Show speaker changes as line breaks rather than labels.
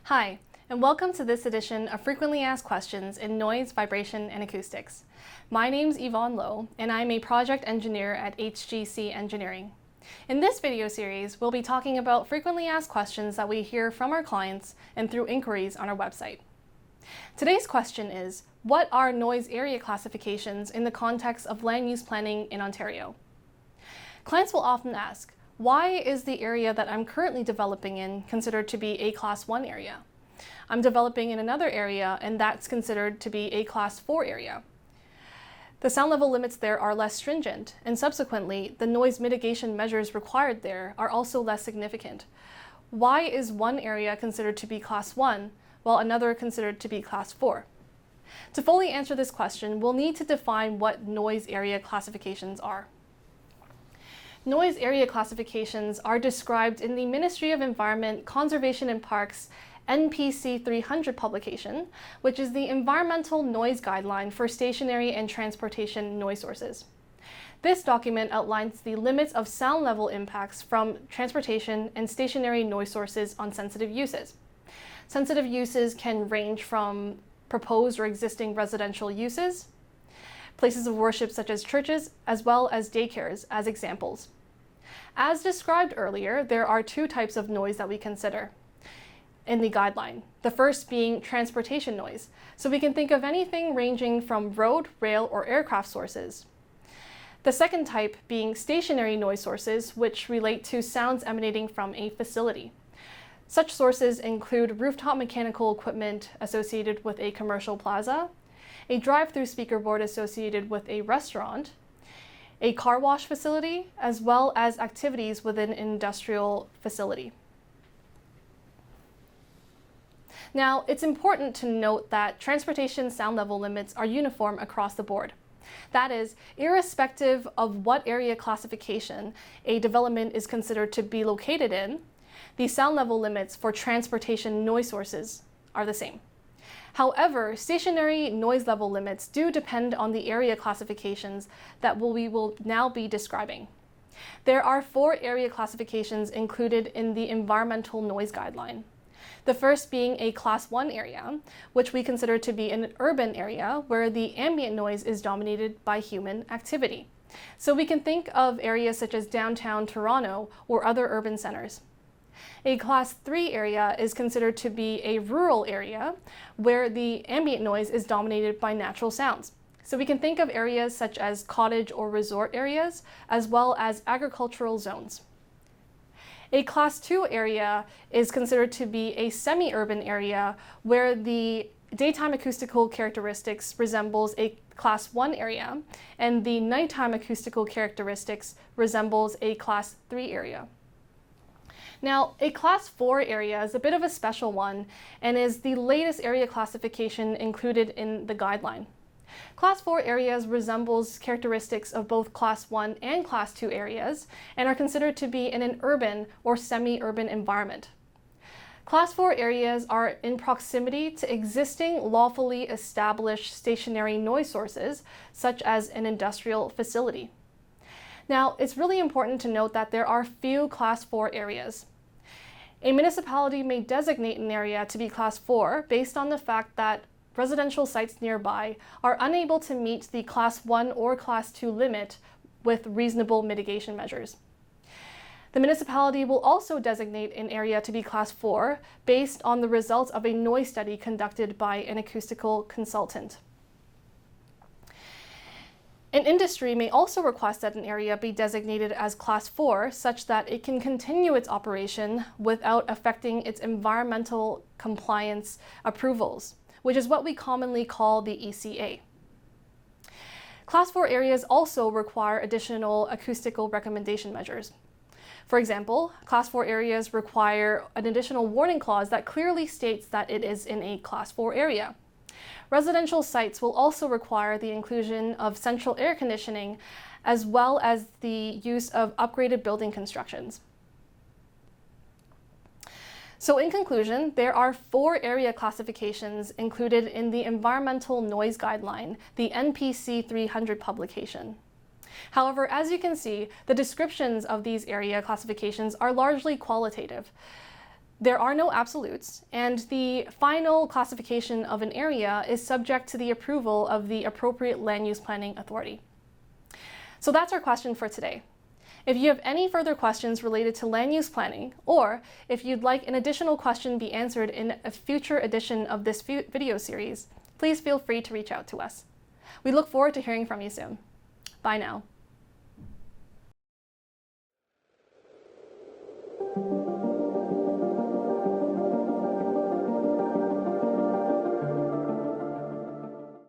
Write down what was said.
Hi, and welcome to this edition of Frequently Asked Questions in Noise, Vibration, and Acoustics. My name's Yvonne Lowe, and I'm a project engineer at HGC Engineering. In this video series, we'll be talking about frequently asked questions that we hear from our clients and through inquiries on our website. Today's question is, what are noise area classifications in the context of land use planning in Ontario? Clients will often ask, why is the area that I'm currently developing in considered to be a Class 1 area? I'm developing in another area and that's considered to be a Class 4 area. The sound level limits there are less stringent, and subsequently, the noise mitigation measures required there are also less significant. Why is one area considered to be Class 1 while another considered to be Class 4? To fully answer this question, we'll need to define what noise area classifications are. Noise area classifications are described in the Ministry of Environment, Conservation and Parks NPC 300 publication, which is the Environmental Noise Guideline for Stationary and Transportation Noise Sources. This document outlines the limits of sound level impacts from transportation and stationary noise sources on sensitive uses. Sensitive uses can range from proposed or existing residential uses, places of worship such as churches, as well as daycares as examples. As described earlier, there are two types of noise that we consider in the guideline. The first being transportation noise. So we can think of anything ranging from road, rail, or aircraft sources. The second type being stationary noise sources, which relate to sounds emanating from a facility. Such sources include rooftop mechanical equipment associated with a commercial plaza, a drive-through speaker board associated with a restaurant, a car wash facility, as well as activities within an industrial facility. Now, it's important to note that transportation sound level limits are uniform across the board. That is, irrespective of what area classification a development is considered to be located in, the sound level limits for transportation noise sources are the same. However, stationary noise level limits do depend on the area classifications that we will now be describing. There are 4 area classifications included in the Environmental Noise Guideline. The first being a Class 1 area, which we consider to be an urban area where the ambient noise is dominated by human activity. So we can think of areas such as downtown Toronto or other urban centers. A Class 3 area is considered to be a rural area where the ambient noise is dominated by natural sounds. So we can think of areas such as cottage or resort areas, as well as agricultural zones. A Class 2 area is considered to be a semi-urban area where the daytime acoustical characteristics resembles a Class 1 area, and the nighttime acoustical characteristics resembles a Class 3 area. Now, a Class 4 area is a bit of a special one and is the latest area classification included in the guideline. Class 4 areas resembles characteristics of both Class 1 and Class 2 areas and are considered to be in an urban or semi-urban environment. Class 4 areas are in proximity to existing lawfully established stationary noise sources, such as an industrial facility. Now, it's really important to note that there are few Class 4 areas. A municipality may designate an area to be Class 4 based on the fact that residential sites nearby are unable to meet the Class 1 or Class 2 limit with reasonable mitigation measures. The municipality will also designate an area to be Class 4 based on the results of a noise study conducted by an acoustical consultant. An industry may also request that an area be designated as Class 4 such that it can continue its operation without affecting its environmental compliance approvals, which is what we commonly call the ECA. Class 4 areas also require additional acoustical recommendation measures. For example, Class 4 areas require an additional warning clause that clearly states that it is in a Class 4 area. Residential sites will also require the inclusion of central air conditioning, as well as the use of upgraded building constructions. So in conclusion, there are 4 area classifications included in the Environmental Noise Guideline, the NPC 300 publication. However, as you can see, the descriptions of these area classifications are largely qualitative. There are no absolutes, and the final classification of an area is subject to the approval of the appropriate land use planning authority. So that's our question for today. If you have any further questions related to land use planning, or if you'd like an additional question be answered in a future edition of this video series, please feel free to reach out to us. We look forward to hearing from you soon. Bye now.